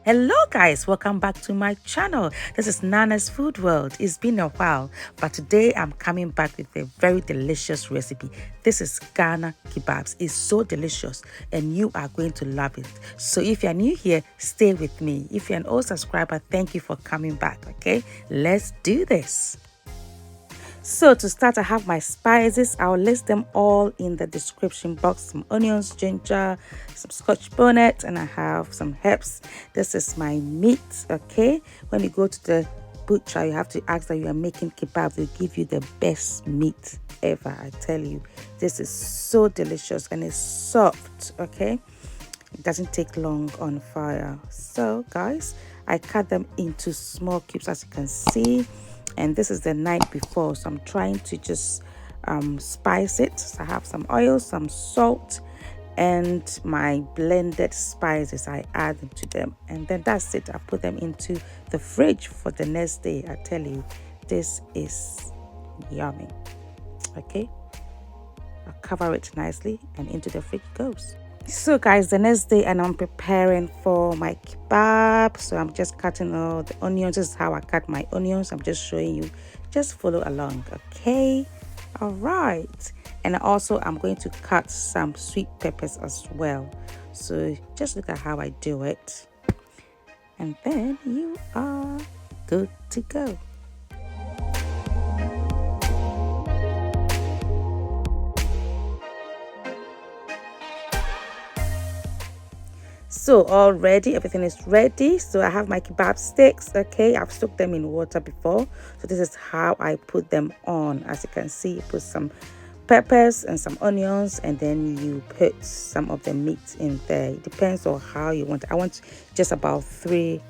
Hello guys, welcome back to my channel. This is Nana's Food World. It's been a while, but today I'm coming back with a very delicious recipe. This is Ghana kebabs. It's so delicious and you are going to love it. So if you're new here, stay with me. If you're an old subscriber, thank you for coming back, okay? Let's do this. So to start, I have my spices. I'll list them all in the description box. Some onions, ginger, some Scotch bonnet, and I have some herbs. This is my meat, okay? When you go to the butcher, you have to ask that you are making kebab. They'll give you the best meat ever, I tell you. This is so delicious and it's soft, okay? It doesn't take long on fire. So guys, I cut them into small cubes as you can see. And this is the night before, so I'm trying to just spice it. So I have some oil, some salt, and my blended spices. I add them to them, and then that's it. I put them into the fridge for the next day. I tell you, this is yummy. Okay, I'll cover it nicely, and into the fridge it goes. So guys, the next day, and I'm preparing for my kebab. So I'm just cutting all the onions. This is how I cut my onions. I'm just showing you. Just follow along, okay? All right. And also I'm going to cut some sweet peppers as well. So just look at how I do it, and then you are good to go. So already everything is ready. So I have my kebab sticks, okay? I've soaked them in water before. So this is how I put them on. As you can see, you put some peppers and some onions, and then you put some of the meat in there. It depends on how you want it. I want just about 3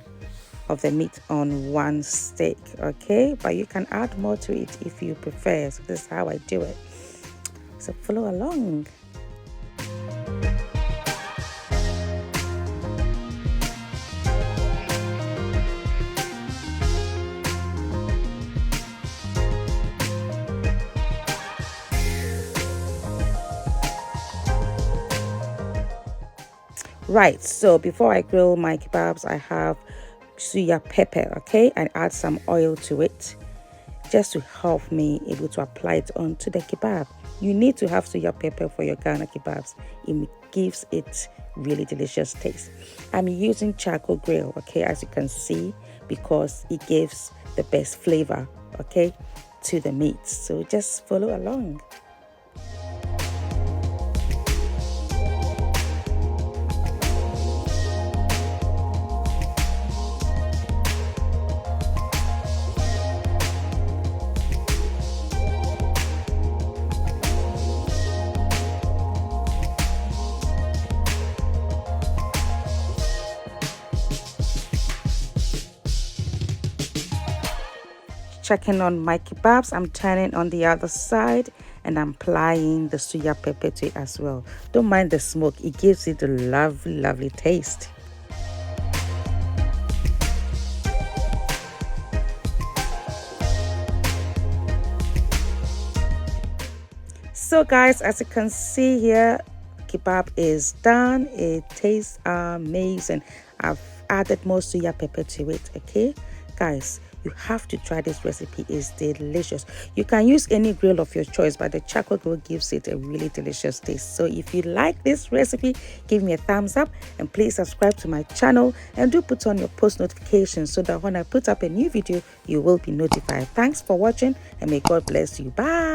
of the meat on one stick, okay? But you can add more to it if you prefer. So this is how I do it. So follow along. Right, so before I grill my kebabs, I have Suya pepper, okay? And add some oil to it just to help me able to apply it onto the kebab. You need to have Suya pepper for your Ghana kebabs. It gives it really delicious taste. I'm using charcoal grill, okay, as you can see, because it gives the best flavor, okay, to the meat. So just follow along. Checking on my kebabs, I'm turning on the other side and I'm applying the Suya pepper to it as well. Don't mind the smoke, it gives it a lovely taste. So guys, as you can see here, kebab is done. It tastes amazing. I've added more Suya pepper to it, okay guys? You have to try this recipe. It's delicious. You can use any grill of your choice, but the charcoal grill gives it a really delicious taste. So if you like this recipe, give me a thumbs up and please subscribe to my channel, and do put on your post notifications so that when I put up a new video, you will be notified. Thanks for watching and may God bless you. Bye.